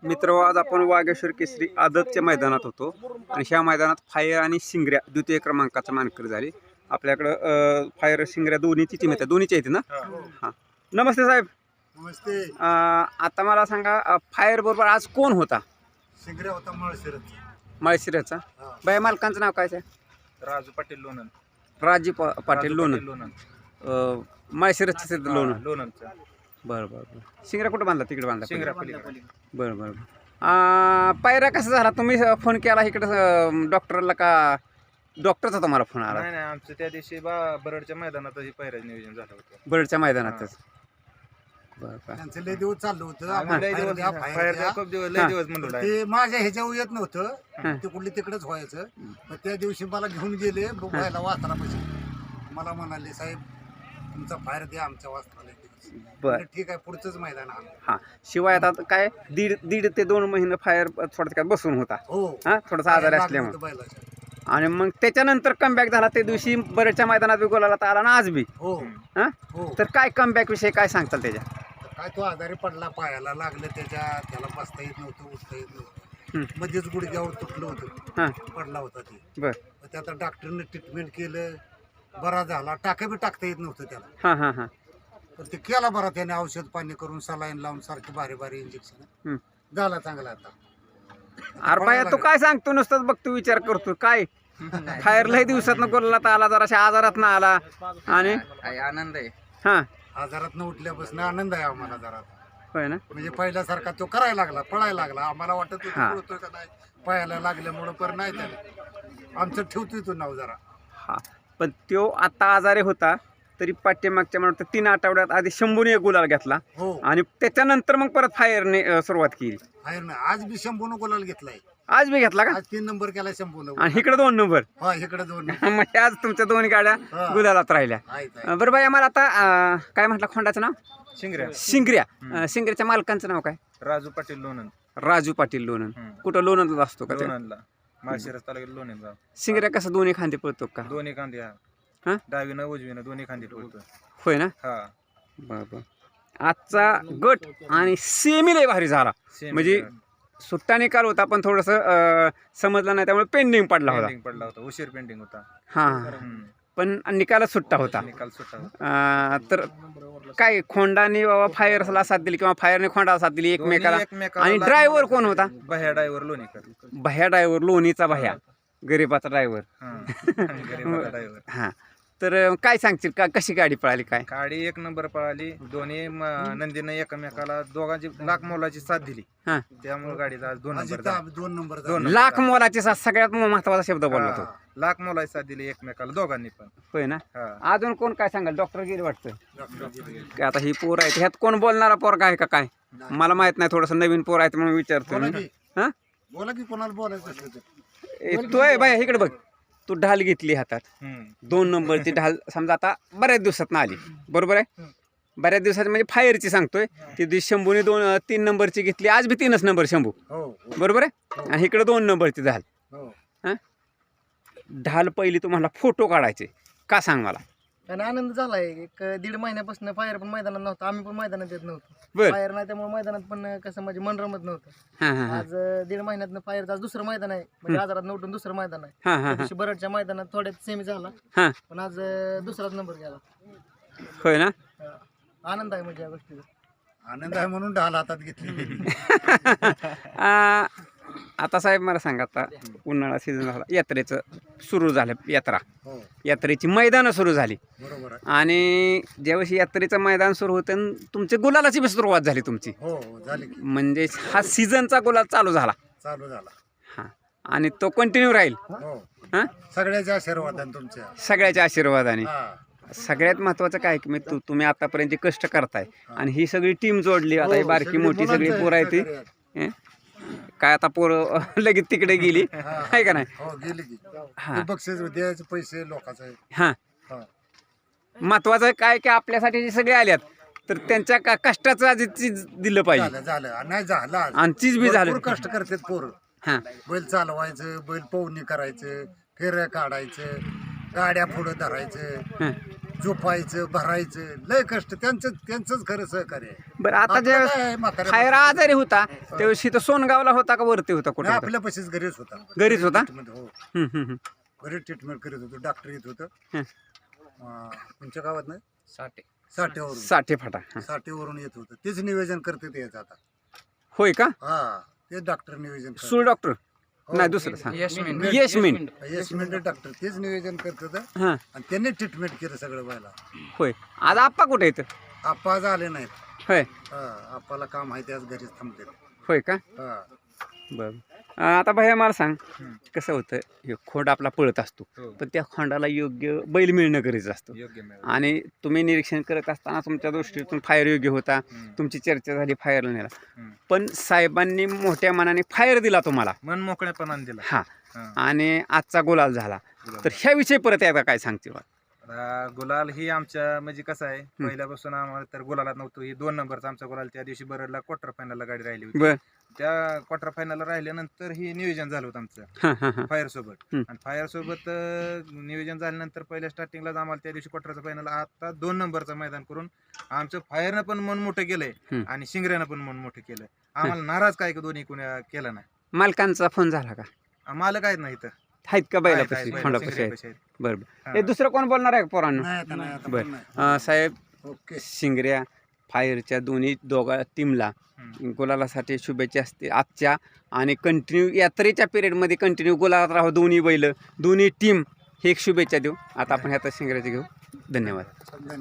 मित्र आज आपण वागेश्वर केसरी आदतच्या मैदानात होतो आणि ह्या मैदानात फायर आणि शिंगऱ्या द्वितीय क्रमांकाचा मानकरी झाली. आपल्याकडं फायर शिंगऱ्या दोन्हीची टीम येते, दोन्हीची येते ना. हां, नमस्ते साहेब. नमस्ते. आता मला सांगा, फायर बरोबर आज कोण होता? शिंगऱ्या होता माळशिऱ्याचा. बाय मालकांचं नाव काय? राजू पाटील लोणन. राजी पाटील लोणन. माळशिऱ्याचं लोणन. लोणनचं. बरं बरं बरं. शिंगऱ्या कुठं बांधला? तिकडे बांधला. शिंगऱ्या बरं बरं. पायरा कसा झाला? तुम्ही फोन केला इकडं डॉक्टरला का डॉक्टरचा तुम्हाला फोन आला? नाही आमचं त्या दिवशी बरडच्या मैदानातही पहिऱ्याचं नियोजन झालं होतं. बरडच्या मैदानातच. बरं बरं. त्यांचं लय दिवस चाललं होतं. आम्ही लय दिवस फायरच्या खूप दिवस लय दिवस म्हणलो नाही. ते माझ्या ह्याच्यावर येत नव्हतं, ते कुठली तिकडेच व्हायचं. मग त्या दिवशी मला घेऊन गेले बघायला वासरापाशी. मला म्हणाले, साहेब तुमचा फायर द्या आमच्या वासराला. बरं ठीक आहे, पुढचंच मैदान आलं. हां, शिवाय आता काय दीड ते 2 महिने फायर थोडक्यात बसून होता. हो, हां, थोडासा आजारी असल्यामुळे. बैलाच्या. आणि मग त्याच्यानंतर कमबॅक झाला. त्या दिवशी बरेचच्या मैदानात बी गोलाला तर आला ना आज बी. हो हां, हो. तर काय कमबॅक विषयी काय सांगताल त्याच्या? काय तो आजारी पडला, पायाला लागलं त्याला बसता येत नव्हतं, उठता येत नव्हतं. मध्येच गुडघ्यावर तुटलं होतं. हां, पडला होता ते. बरं. त्यात डॉक्टरने ट्रीटमेंट केलं, बरा झाला. टाका बी टाकता येत नव्हतं त्याला. हां हां हां. पण ते केला बरा त्याने, औषध पाणी करून सलाईन लावून सारखी बारी इंजेक्शन झाला चांगला. आता अरे बाया, तू काय सांगतो? नुसतंच बघ, तू विचार करतो काय? फायर लय दिवसात गोलाला तर आला, जराशा आजारात ना आला आणि आनंद आहे. हां, आजारात उठल्यापासून आनंद आहे आम्हाला जरा. होय ना. म्हणजे पहिल्यासारखा तो करायला लागला, पळायला लागला. आम्हाला वाटत होतं हा. पळतोय का नाही, पायाला लागल्यामुळं. पण नाही त्याने आमचं ठेवतोय तो नाव जरा. हा, पण तो आता आजारी होता तरी पाठीमागच्या मला वाटतं 3 आठवड्यात आधी शंभूने एक गुलाल घेतला हो, आणि त्याच्यानंतर मग परत फायरने सुरुवात केली. आहे ना. आज बी शंभूनं गुलाल घेतलाय. आज बी घेतला का? आज 3 नंबर केला शंभूनं. आणि इकडे 2 नंबर. हा, इकडे 2 मग आज तुमच्या 2 गाड्या हा. गुलालात राहिल्या. आहे. बरं बाई, आम्हाला आता काय म्हटलं खोंडाचं नाव? शिंगऱ्या. शिंगऱ्या. शिंगऱ्याच्या मालकांचं नाव काय? राजू पाटील लोणन. राजू पाटील लोणन. कुठं लोणंदला असतो का ते? लोणनला माळशिरस तालुक्यात लोणन. शिंगऱ्या कसं दोन्ही खांदे पळतो का? दोन्ही खांदी. हा? डावीनं उजवीनं दोन्ही खांदी पडतो. होय ना. हा, बरं बरं. आजचा गट आणि सेमी लय भारी झाला. म्हणजे सुट्टा निकाल होता पण थोडंसं समजलं नाही, त्यामुळे पेंडिंग पडला होता. पेंडिंग पडला होता, उशीर पेंडिंग होता. हां, पण निकालच सुट्टा होता. निकाल सुट्टा होता. तर काय खोंडाने बाबा फायरला साथ दिली किंवा फायरने खोंडाला साथ दिली एकमेकाला. आणि ड्रायव्हर कोण होता? भया ड्रायव्हर लोणीकर. भया ड्रायव्हर, लोणीचा भया, गरीबाचा ड्रायव्हर. गरीबाचा ड्रायव्हर. हां, तर काय सांगशील का, कशी गाडी पळाली काय? गाडी 1 नंबर पळाली. दोन्ही नंदीनं एकमेकाला दोघांची लाख मोलाची साथ दिली. हां, त्यामुळे गाडीचा आज 2 नंबर अजित झाला. 2 नंबर दोन. लाख मोलाची साथ सगळ्यात महत्वाचा शब्द बोलला तो. लाख मोलाची साथ दिली एकमेकाला दोघांनी पण. होय ना. हा. अजून कोण काय सांगाल? डॉक्टर गेले वाटतं. झाला. की आता ही पोर आहे, ह्यात कोण बोलणारा पोरगा आहे का काय? मला माहित नाही, थोडंसं नवीन पोर आहे म्हणून विचारतो मी. हां, बोला की कोणाला बोलायचं असलं तर. तू आहे बाय इकडे बघ. तू ढाल घेतली हातात, हम्म. 2 नंबरची ढाल. समजा आता बऱ्याच दिवसात ना आली, बरोबर आहे? बऱ्याच दिवसात म्हणजे फायरची सांगतोय. ती दिवशी शंभूने 3 नंबरची घेतली, आज बी 3च नंबर शंभू, हो बरोबर आहे? आणि इकडे 2 नंबरची ढाल. हो. हां, ढाल पहिली तुम्हाला फोटो काढायचे का सांग मला? आणि आनंद झालाय. 1-1.5 महिन्यापासून फायर पण मैदानात नव्हतं, आम्ही पण मैदानात येत नव्हतो. बर. फायर नाही त्यामुळे मैदानात पण कसं म्हणजे मन रमत नव्हतं. हां हां हां आज 1.5 महिन्यात फायर आज दुसरं मैदान आहे, म्हणजे आजारात उठून दुसरं मैदान आहे. हां त्या हां दिवशी बरडच्या मैदानात थोड्यात सेमी झाला, हां. पण आज दुसराच नंबर गेला. होय ना. आनंद आहे म्हणजे या गोष्टीचा. आनंद आहे म्हणून ढाल हातात घेतली. आता साहेब मला सांगा, आता उन्हाळा सीझन झाला, यात्रेचं सुरू झालं, यात्रा, हो, यात्रेची मैदानं सुरू झाली. बरोबर आहे. आणि ज्यावेळेस यात्रेचं मैदान सुरू होतं, तुमच्या गुलालाची बी सुरुवात झाली तुमची. हो हो, झाली की. म्हणजे हा सीझनचा गुलाल चालू झाला. चालू झाला. हां, आणि तो कंटिन्यू राहील. हो, हां, सगळ्याच्या आशीर्वादाने तुमच्या. सगळ्याच्या आशीर्वादाने. हा. सगळ्यात महत्त्वाचं काय की तुम्ही आतापर्यंत जे कष्ट करताय आणि ही सगळी टीम जोडली. आता ही हो, बारकी सगळी मोठी सगळी मुलांचं पोरं आहे ती. सहकार्य आहे. हं? काय आता पोरं लगेच तिकडे गेली आहे का नाही? हो, गेली की. हां. ते बक्षीस द्यायचे पैसे लोकांचं आहे. हां, हा. महत्वाचं काय की आपल्यासाठी जे सगळे आल्यात तर त्यांच्या कष्टाचं आधी चीज दिलं पाहिजे. झालं नाही झालं आज. आणि चीज बी झालं. भरपूर कष्ट करतात पोरं. हां, बैल चालवायचं, बैल पवनी करायचं, फेऱ्या काढायचं, गाड्या पुढं धरायचं. हां. झोपायचं भरायचं लय कष्ट त्यांचंच खरं सहकार्य आहे. बरं आता आपलं ज्या काय आहे, म्हाताऱ्या फायर माणसाचं. आजारी होता त्यावेळेस इथं सोनगावला होता का वरती होता कुठे नाही, होता? आपल्या पशीच घरीच होता. घरीच होता? ट्रीटमेंट, हो हम्म, हम्म, हम्म. घरी ट्रीटमेंट करत होतो. डॉक्टर येत होतं हं. तुमच्या गावात नाही साठे साठेवरून साठे फाटा हा. साठेवरून येत होतं. तेच नियोजन करते ते याचं आता. होय का हा तेच डॉक्टर नियोजन करतात. सूळ डॉक्टर हो. नाही दुसरं सांग यशमिन यश मेंढे डॉक्टर तेच नियोजन करतात हां आणि त्यांनी ट्रीटमेंट केलं सगळं व्हायला. होय आज आप्पा कुठे येतं आप्पा आज आले नाहीत. होय आप्पाला काम आहे ते आज घरीच थांबते. होय का बरं आता भैया मला सांग कसं होतं हे खोंड आपला पळत असतो हो. पण त्या खोंडाला योग्य बैल मिळणं गरजेचं असतं योग्य मिळालं. आणि तुम्ही निरीक्षण करत असताना तुमच्या दृष्टीतून फायर योग्य होता तुमची चर्चा झाली फायरला नेला हम्म. पण साहेबांनी मोठ्या मनाने फायर दिला तुम्हाला मन मोकळेपणाने दिला. हा हा. आणि आजचा गुलाल झाला गुलाल. तर ह्याविषयी परत एकदा काय सांगते बा गुलाल ही आमच्या म्हणजे कसं आहे पहिल्यापासून आम्हाला तर गुलालात नव्हतं. ही 2 नंबरचा आमचा गुलाल त्या दिवशी बरडला क्वार्टर फायनलला गाडी राहिली होती. बर त्या क्वार्टर फायनलला राहिल्यानंतर ही नियोजन झालं होतं आमचं हां हां हां फायर सोबत. हम्म. आणि फायर सोबत नियोजन झाल्यानंतर पहिल्या स्टार्टिंगलाच आम्हाला त्या दिवशी क्वार्टरचा फायनल आता 2 नंबरचं मैदान करून आमचं फायरनं पण मन मोठं केलंय हम्म. आणि शिंगऱ्यानं पण मन मोठं केलं. आम्हाला नाराज काय दोन्ही कोणी केलं नाही. मालकांचा फोन झाला का आम्हाला काय नाही इथं. आहेत का आहेत, बैलापाशी आहेत, खोंडापाशी आहेत शिंगऱ्यापाशी आहेत. बरं बरं हा. हे दुसरं कोण बोलणार आहे का पोरांनो नाही आता नाही आता बर. पण नाही. साहेब ओके शिंगऱ्या फायरच्या दोघा टीमला हम्म. गुलालासाठी शुभेच्छा असते आजच्या आणि कंटिन्यू यात्रेच्या पिरियडमध्ये कंटिन्यू गुलालात राहावं दोन्ही बैल दोन्ही टीम हे एक शुभेच्छा देऊ आता आपण ह्यात शिंगऱ्याचे घेऊ धन्यवाद धन्यवाद.